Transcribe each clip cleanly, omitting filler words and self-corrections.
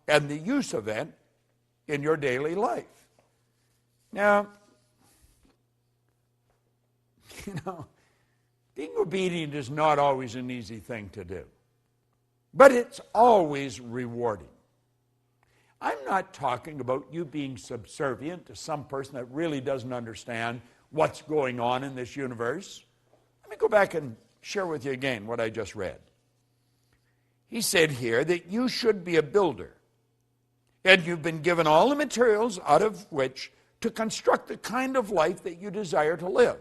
and the use of it in your daily life. Now, being obedient is not always an easy thing to do, but it's always rewarding. I'm not talking about you being subservient to some person that really doesn't understand what's going on in this universe. Let me go back and share with you again what I just read. He said here that you should be a builder, and you've been given all the materials out of which to construct the kind of life that you desire to live.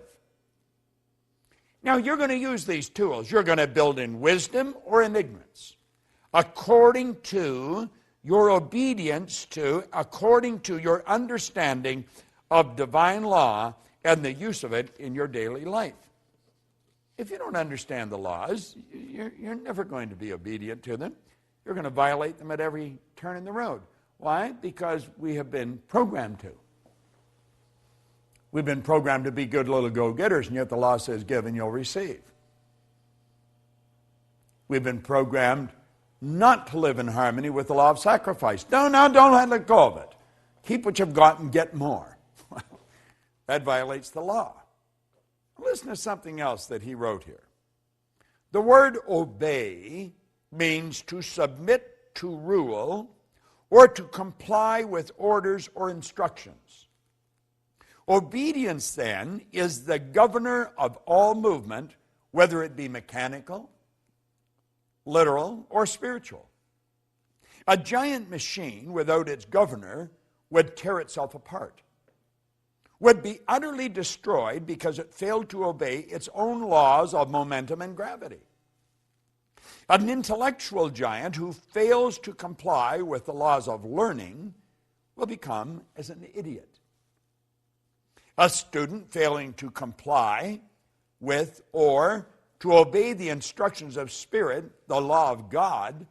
Now, you're going to use these tools. You're going to build in wisdom or in ignorance, according to your obedience to, according to your understanding of divine law and the use of it in your daily life. If you don't understand the laws, you're never going to be obedient to them. You're going to violate them at every turn in the road. Why? Because we have been programmed to. We've been programmed to be good little go-getters, and yet the law says give and you'll receive. We've been programmed not to live in harmony with the law of sacrifice. Don't let go of it. Keep what you've got and get more. That violates the law. Listen to something else that he wrote here. The word obey means to submit to rule or to comply with orders or instructions. Obedience, then, is the governor of all movement, whether it be mechanical, literal, or spiritual. A giant machine without its governor would tear itself apart, would be utterly destroyed because it failed to obey its own laws of momentum and gravity. An intellectual giant who fails to comply with the laws of learning will become as an idiot. A student failing to comply with or to obey the instructions of Spirit, the law of God,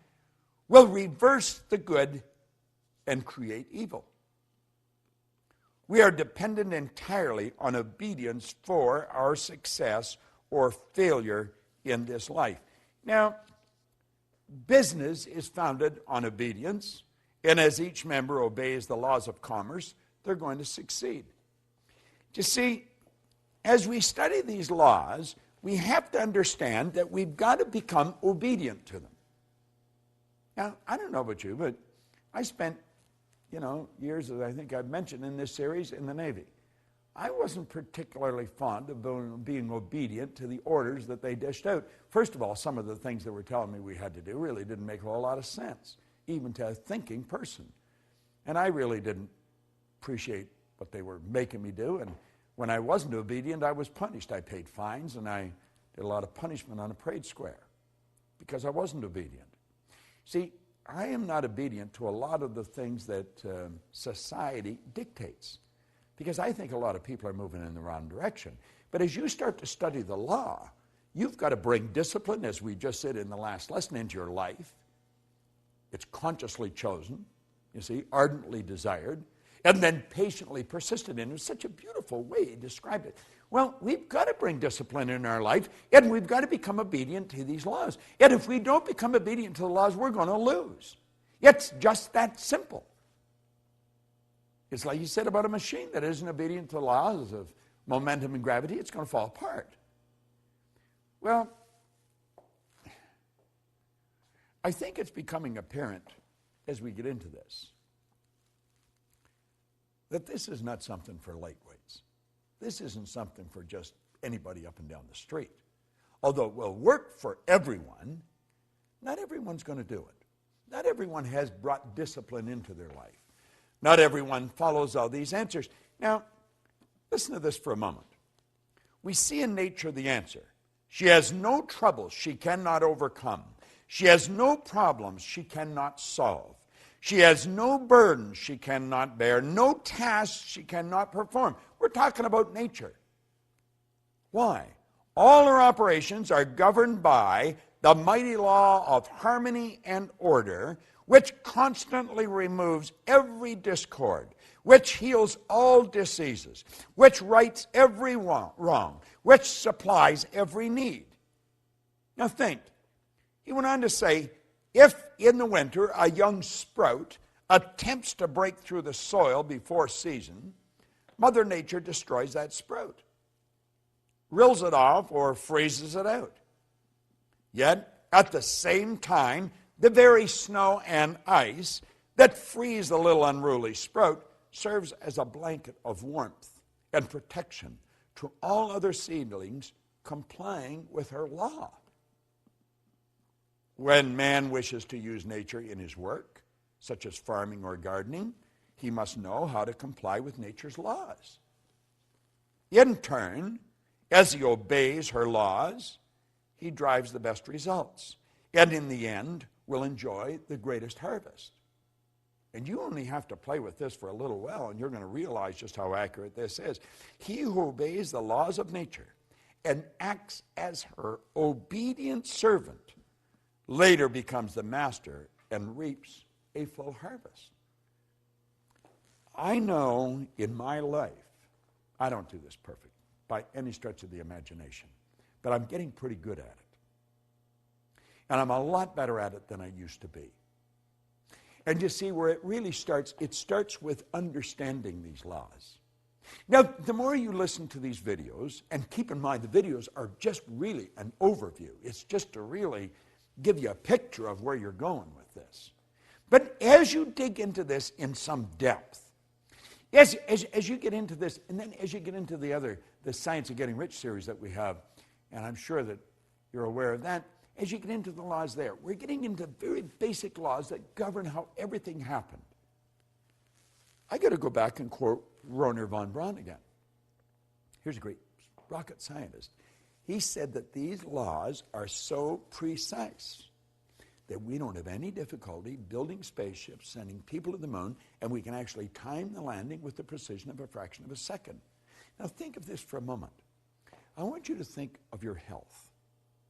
will reverse the good and create evil. We are dependent entirely on obedience for our success or failure in this life. Now, business is founded on obedience, and as each member obeys the laws of commerce, they're going to succeed. You see, as we study these laws, we have to understand that we've got to become obedient to them. Now, I don't know about you, but I spent, years, as I think I've mentioned in this series, in the Navy. I wasn't particularly fond of being obedient to the orders that they dished out. First of all, some of the things they were telling me we had to do really didn't make a whole lot of sense, even to a thinking person. And I really didn't appreciate what they were making me do. And when I wasn't obedient, I was punished. I paid fines, and I did a lot of punishment on a parade square because I wasn't obedient. See, I am not obedient to a lot of the things that society dictates, because I think a lot of people are moving in the wrong direction. But as you start to study the law, you've got to bring discipline, as we just said in the last lesson, into your life. It's consciously chosen, ardently desired, and then patiently persisted in. It was such a beautiful way he described it. Well, we've got to bring discipline in our life, and we've got to become obedient to these laws. And if we don't become obedient to the laws, we're going to lose. It's just that simple. It's like you said about a machine that isn't obedient to the laws of momentum and gravity, it's going to fall apart. Well, I think it's becoming apparent as we get into this that this is not something for lightweights. This isn't something for just anybody up and down the street. Although it will work for everyone, not everyone's going to do it. Not everyone has brought discipline into their life. Not everyone follows all these answers. Now, listen to this for a moment. We see in nature the answer. She has no troubles she cannot overcome. She has no problems she cannot solve. She has no burdens she cannot bear, no tasks she cannot perform. We're talking about nature. Why? All her operations are governed by the mighty law of harmony and order, which constantly removes every discord, which heals all diseases, which rights every wrong, which supplies every need. Now think, he went on to say, If in the winter a young sprout attempts to break through the soil before season, Mother Nature destroys that sprout, rills it off, or freezes it out. Yet, at the same time, the very snow and ice that freeze the little unruly sprout serves as a blanket of warmth and protection to all other seedlings complying with her law. When man wishes to use nature in his work, such as farming or gardening, he must know how to comply with nature's laws. In turn, as he obeys her laws, he drives the best results, and in the end will enjoy the greatest harvest. And you only have to play with this for a little while, and you're going to realize just how accurate this is. He who obeys the laws of nature and acts as her obedient servant later becomes the master and reaps a full harvest. I know in my life, I don't do this perfect by any stretch of the imagination, but I'm getting pretty good at it. And I'm a lot better at it than I used to be. And you see where it really starts, it starts with understanding these laws. Now, the more you listen to these videos, and keep in mind the videos are just really an overview. It's just to really give you a picture of where you're going with this. But as you dig into this in some depth, as you get into this, and then as you get into the Science of Getting Rich series that we have, and I'm sure that you're aware of that, as you get into the laws there, we're getting into very basic laws that govern how everything happened. I got to go back and quote Wernher von Braun again. Here's a great rocket scientist. He said that these laws are so precise that we don't have any difficulty building spaceships, sending people to the moon, and we can actually time the landing with the precision of a fraction of a second. Now think of this for a moment. I want you to think of your health.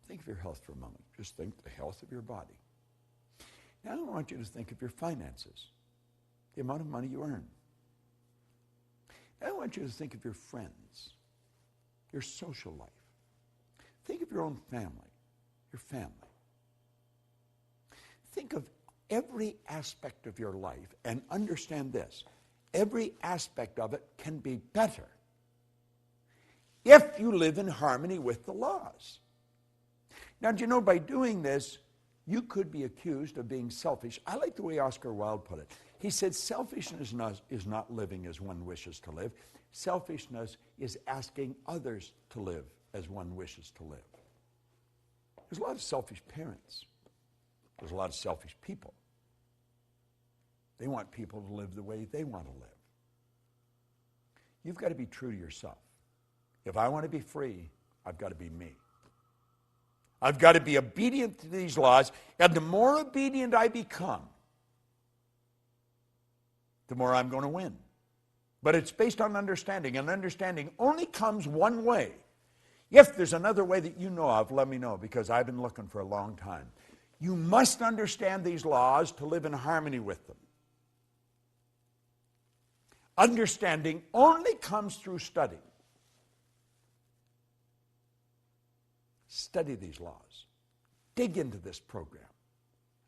Think of your health for a moment. Just think the health of your body. Now I want you to think of your finances, the amount of money you earn. Now I want you to think of your friends, your social life. Think of your own family, your family. Think of every aspect of your life and understand this. Every aspect of it can be better if you live in harmony with the laws. Now, do you know, by doing this, you could be accused of being selfish. I like the way Oscar Wilde put it. He said, selfishness is not living as one wishes to live. Selfishness is asking others to live as one wishes to live. There's a lot of selfish parents. There's a lot of selfish people. They want people to live the way they want to live. You've got to be true to yourself. If I want to be free, I've got to be me. I've got to be obedient to these laws, and the more obedient I become, the more I'm going to win. But it's based on understanding, and understanding only comes one way. If there's another way that you know of, let me know, because I've been looking for a long time. You must understand these laws to live in harmony with them. Understanding only comes through study. Study these laws. Dig into this program.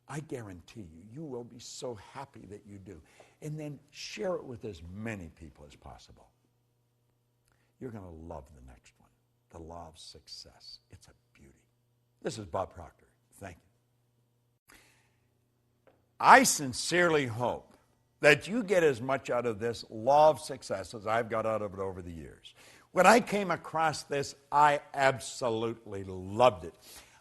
I guarantee you, you will be so happy that you do. And then share it with as many people as possible. You're going to love the next one. The law of success. It's a beauty. This is Bob Proctor. Thank you. I sincerely hope that you get as much out of this law of success as I've got out of it over the years. When I came across this, I absolutely loved it.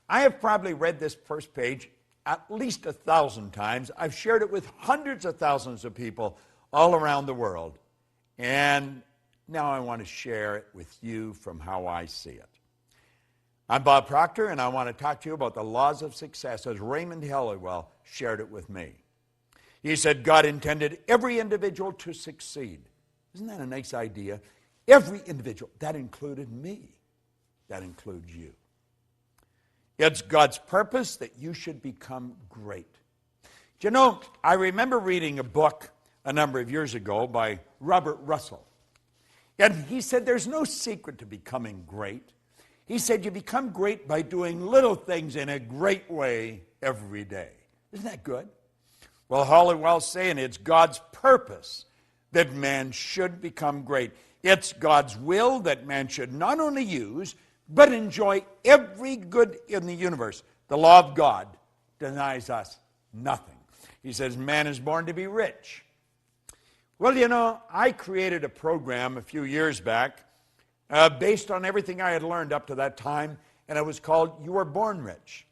I have probably read this first page at least 1,000 times. I've shared it with hundreds of thousands of people all around the world. And now I want to share it with you from how I see it. I'm Bob Proctor, and I want to talk to you about the laws of success as Raymond Halliwell shared it with me. He said God intended every individual to succeed. Isn't that a nice idea? Every individual. That included me. That includes you. It's God's purpose that you should become great. Do you know, I remember reading a book a number of years ago by Robert Russell. And he said there's no secret to becoming great. He said you become great by doing little things in a great way every day. Isn't that good? Well, Hollywell's saying it's God's purpose that man should become great. It's God's will that man should not only use, but enjoy every good in the universe. The law of God denies us nothing. He says man is born to be rich. Well, you know, I created a program a few years back based on everything I had learned up to that time, and it was called You Were Born Rich.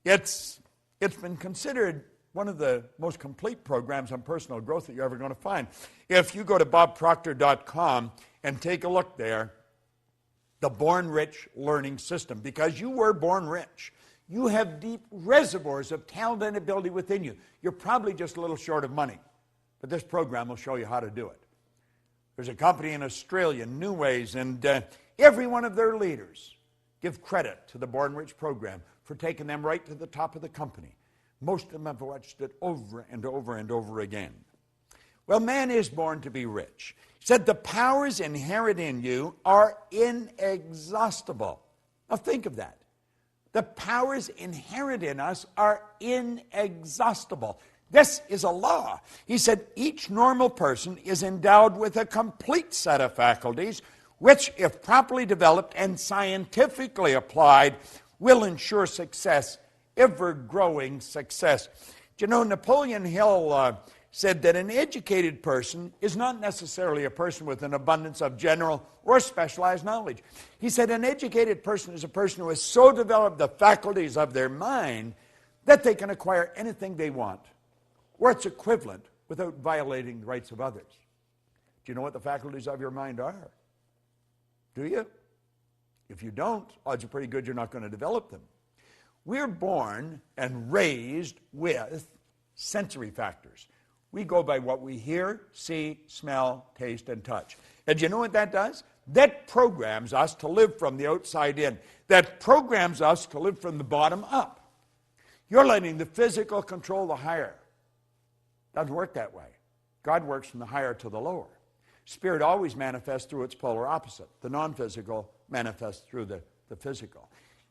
It's been considered one of the most complete programs on personal growth that you're ever going to find. If you go to bobproctor.com and take a look there, the Born Rich Learning System, because you were born rich. You have deep reservoirs of talent and ability within you. You're probably just a little short of money, but this program will show you how to do it. There's a company in Australia, New Ways, and every one of their leaders give credit to the Born Rich program for taking them right to the top of the company. Most of them have watched it over and over and over again. Well, man is born to be rich. He said the powers inherent in you are inexhaustible. Now think of that. The powers inherent in us are inexhaustible. This is a law. He said each normal person is endowed with a complete set of faculties which, if properly developed and scientifically applied, will ensure success, ever-growing success. Do you know, Napoleon Hill said that an educated person is not necessarily a person with an abundance of general or specialized knowledge. He said an educated person is a person who has so developed the faculties of their mind that they can acquire anything they want, or its equivalent, without violating the rights of others. Do you know what the faculties of your mind are? Do you? If you don't, odds are pretty good you're not going to develop them. We're born and raised with sensory factors. We go by what we hear, see, smell, taste, and touch. And do you know what that does? That programs us to live from the outside in. That programs us to live from the bottom up. You're letting the physical control the higher. Doesn't work that way. God works from the higher to the lower. Spirit always manifests through its polar opposite. The non-physical manifests through the physical.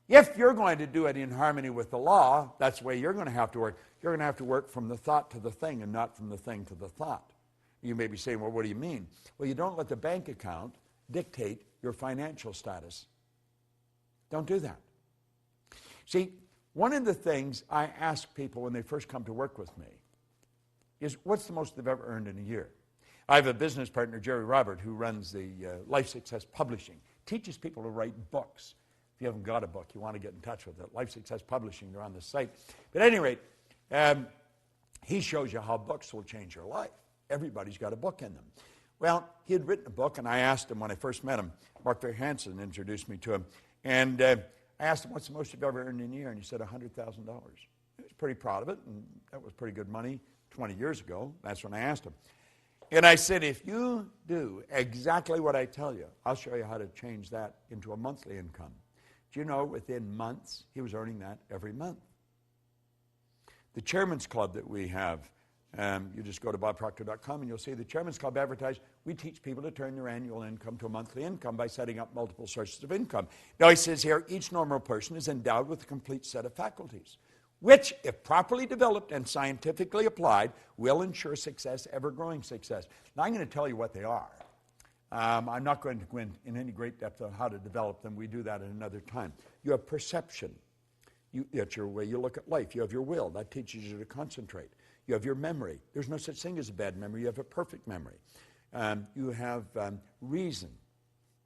If you're going to do it in harmony with the law, that's the way you're going to have to work. You're going to have to work from the thought to the thing and not from the thing to the thought. You may be saying, well, what do you mean? Well, you don't let the bank account dictate your financial status. Don't do that. See, one of the things I ask people when they first come to work with me is, what's the most they've ever earned in a year? I have a business partner, Jerry Robert, who runs the Life Success Publishing, teaches people to write books. If you haven't got a book, you want to get in touch with it. Life Success Publishing, they're on the site. But at any rate, he shows you how books will change your life. Everybody's got a book in them. Well, he had written a book, and I asked him when I first met him, Mark V. Hansen introduced me to him, and I asked him, what's the most you've ever earned in a year? And he said $100,000. He was pretty proud of it, and that was pretty good money 20 years ago. That's when I asked him. And I said, if you do exactly what I tell you, I'll show you how to change that into a monthly income. Do you know, within months, he was earning that every month. The Chairman's Club that we have, you just go to bobproctor.com and you'll see the Chairman's Club advertised. We teach people to turn their annual income to a monthly income by setting up multiple sources of income. Now he says here, each normal person is endowed with a complete set of faculties, which, if properly developed and scientifically applied, will ensure success, ever-growing success. Now I'm going to tell you what they are. I'm not going to go in any great depth on how to develop them. We do that at another time. You have perception. That's your way you look at life. You have your will. That teaches you to concentrate. You have your memory. There's no such thing as a bad memory. You have a perfect memory. You have reason.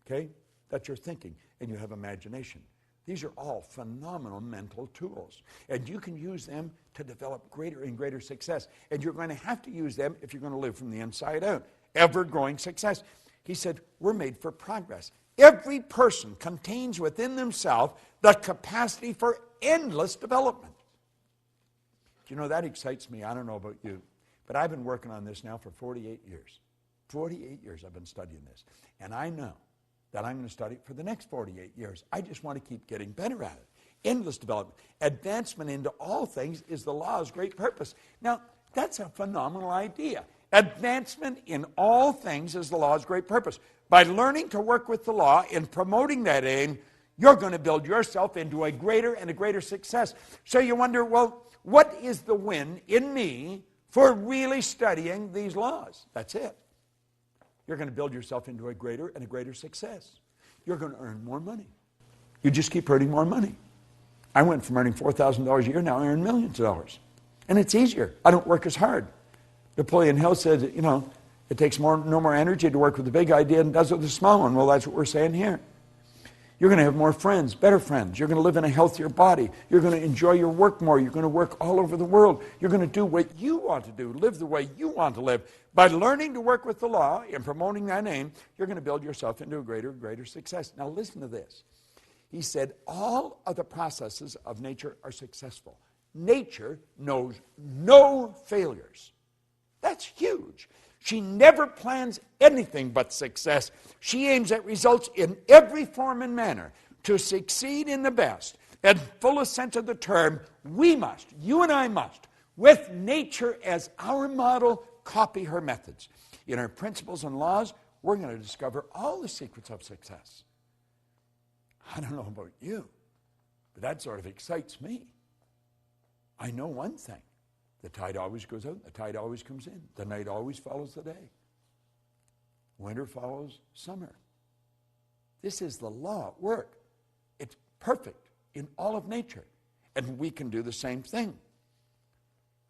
Okay? That's your thinking. And you have imagination. These are all phenomenal mental tools. And you can use them to develop greater and greater success. And you're going to have to use them if you're going to live from the inside out. Ever-growing success. He said, we're made for progress. Every person contains within themselves the capacity for endless development. Do you know, that excites me. I don't know about you, but I've been working on this now for 48 years. 48 years I've been studying this. And I know that I'm going to study it for the next 48 years. I just want to keep getting better at it. Endless development. Advancement into all things is the law's great purpose. Now, that's a phenomenal idea. Advancement in all things is the law's great purpose. By learning to work with the law and promoting that aim, you're going to build yourself into a greater and a greater success. So you wonder, well, what is the win in me for really studying these laws? That's it. You're going to build yourself into a greater and a greater success. You're going to earn more money. You just keep earning more money. I went from earning $4,000 a year, now I earn millions of dollars. And it's easier. I don't work as hard. Napoleon Hill said, it takes no more energy to work with the big idea than it does with the small one. Well, that's what we're saying here. You're going to have more friends, better friends. You're going to live in a healthier body. You're going to enjoy your work more. You're going to work all over the world. You're going to do what you want to do, live the way you want to live. By learning to work with the law and promoting that aim, you're going to build yourself into a greater success. Now listen to this. He said all of the processes of nature are successful. Nature knows no failures. That's huge. She never plans anything but success. She aims at results in every form and manner. To succeed in the best and fullest sense of the term, we must, you and I must, with nature as our model, copy her methods. In her principles and laws, we're going to discover all the secrets of success. I don't know about you, but that sort of excites me. I know one thing. The tide always goes out, the tide always comes in. The night always follows the day. Winter follows summer. This is the law at work. It's perfect in all of nature. And we can do the same thing.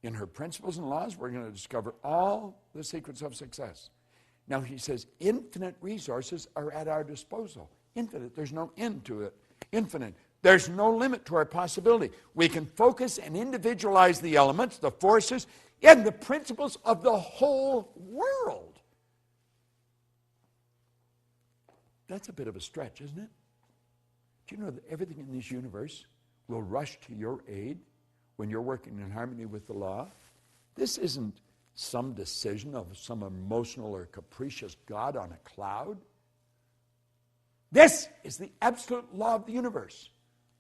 In her principles and laws, we're going to discover all the secrets of success. Now he says, infinite resources are at our disposal. Infinite. There's no end to it. Infinite. There's no limit to our possibility. We can focus and individualize the elements, the forces, and the principles of the whole world. That's a bit of a stretch, isn't it? Do you know that everything in this universe will rush to your aid when you're working in harmony with the law? This isn't some decision of some emotional or capricious God on a cloud. This is the absolute law of the universe.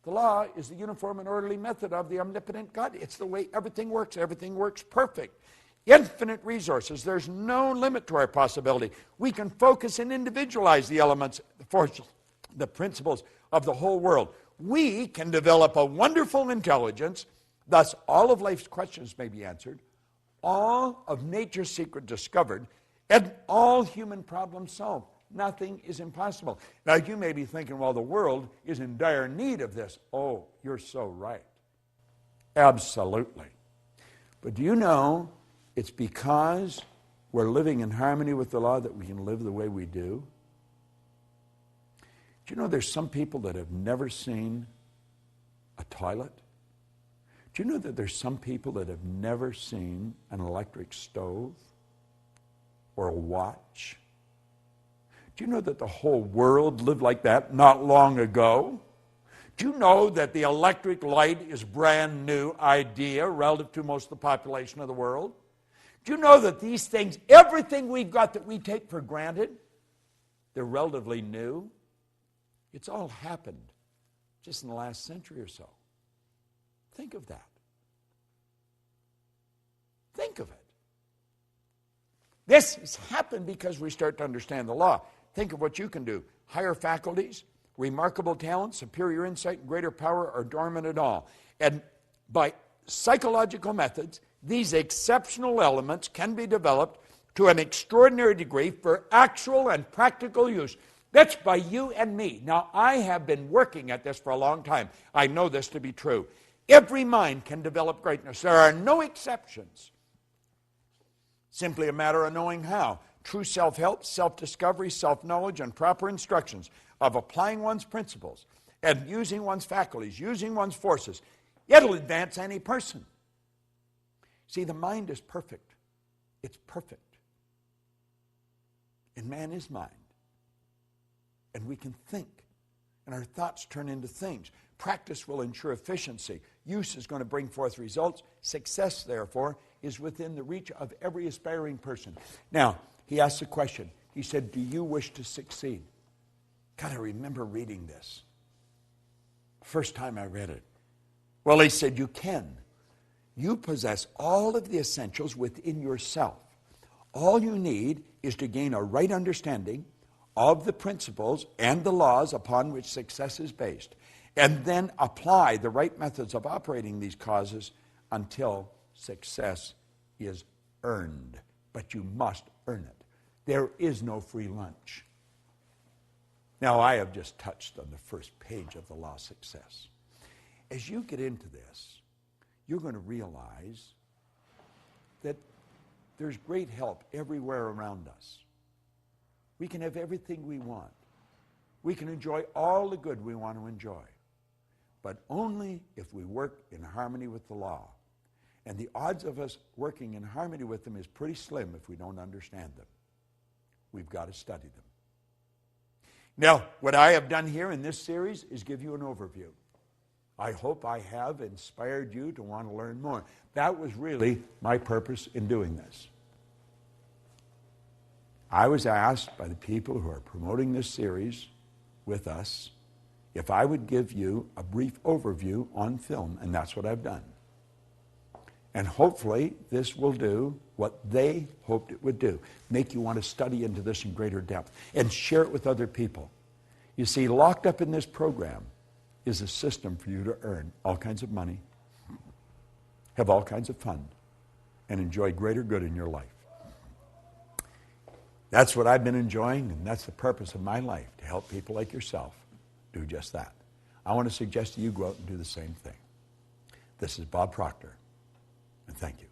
The law is the uniform and orderly method of the omnipotent God. It's the way everything works. Everything works perfect. Infinite resources. There's no limit to our possibility. We can focus and individualize the elements, the forces, the principles of the whole world. We can develop a wonderful intelligence. Thus, all of life's questions may be answered, all of nature's secret discovered, and all human problems solved. Nothing is impossible. Now, you may be thinking, well, the world is in dire need of this. Oh, you're so right. Absolutely. But do you know it's because we're living in harmony with the law that we can live the way we do? Do you know there's some people that have never seen a toilet? Do you know that there's some people that have never seen an electric stove or a watch? Do you know that the whole world lived like that not long ago? Do you know that the electric light is a brand new idea relative to most of the population of the world? Do you know that these things, everything we've got that we take for granted, they're relatively new? It's all happened just in the last century or so. Think of that. Think of it. This has happened because we start to understand the law. Think of what you can do. Higher faculties, remarkable talent, superior insight, and greater power are dormant at all. And by psychological methods, these exceptional elements can be developed to an extraordinary degree for actual and practical use. That's by you and me. Now, I have been working at this for a long time. I know this to be true. Every mind can develop greatness. There are no exceptions. Simply a matter of knowing how. True self-help, self-discovery, self-knowledge, and proper instructions of applying one's principles and using one's faculties, using one's forces. It'll advance any person. See, the mind is perfect. It's perfect. And man is mind. And we can think. And our thoughts turn into things. Practice will ensure efficiency. Use is going to bring forth results. Success, therefore, is within the reach of every aspiring person. Now, he asked a question. He said, do you wish to succeed? God, I remember reading this. First time I read it. Well, he said, you can. You possess all of the essentials within yourself. All you need is to gain a right understanding of the principles and the laws upon which success is based, and then apply the right methods of operating these causes until success is earned. But you must earn it. There is no free lunch. Now, I have just touched on the first page of the law of success. As you get into this, you're going to realize that there's great help everywhere around us. We can have everything we want. We can enjoy all the good we want to enjoy, but only if we work in harmony with the law. And the odds of us working in harmony with them is pretty slim if we don't understand them. We've got to study them. Now, what I have done here in this series is give you an overview. I hope I have inspired you to want to learn more. That was really my purpose in doing this. I was asked by the people who are promoting this series with us if I would give you a brief overview on film, and that's what I've done. And hopefully this will do what they hoped it would do, make you want to study into this in greater depth and share it with other people. You see, locked up in this program is a system for you to earn all kinds of money, have all kinds of fun, and enjoy greater good in your life. That's what I've been enjoying, and that's the purpose of my life, to help people like yourself do just that. I want to suggest to you go out and do the same thing. This is Bob Proctor, and thank you.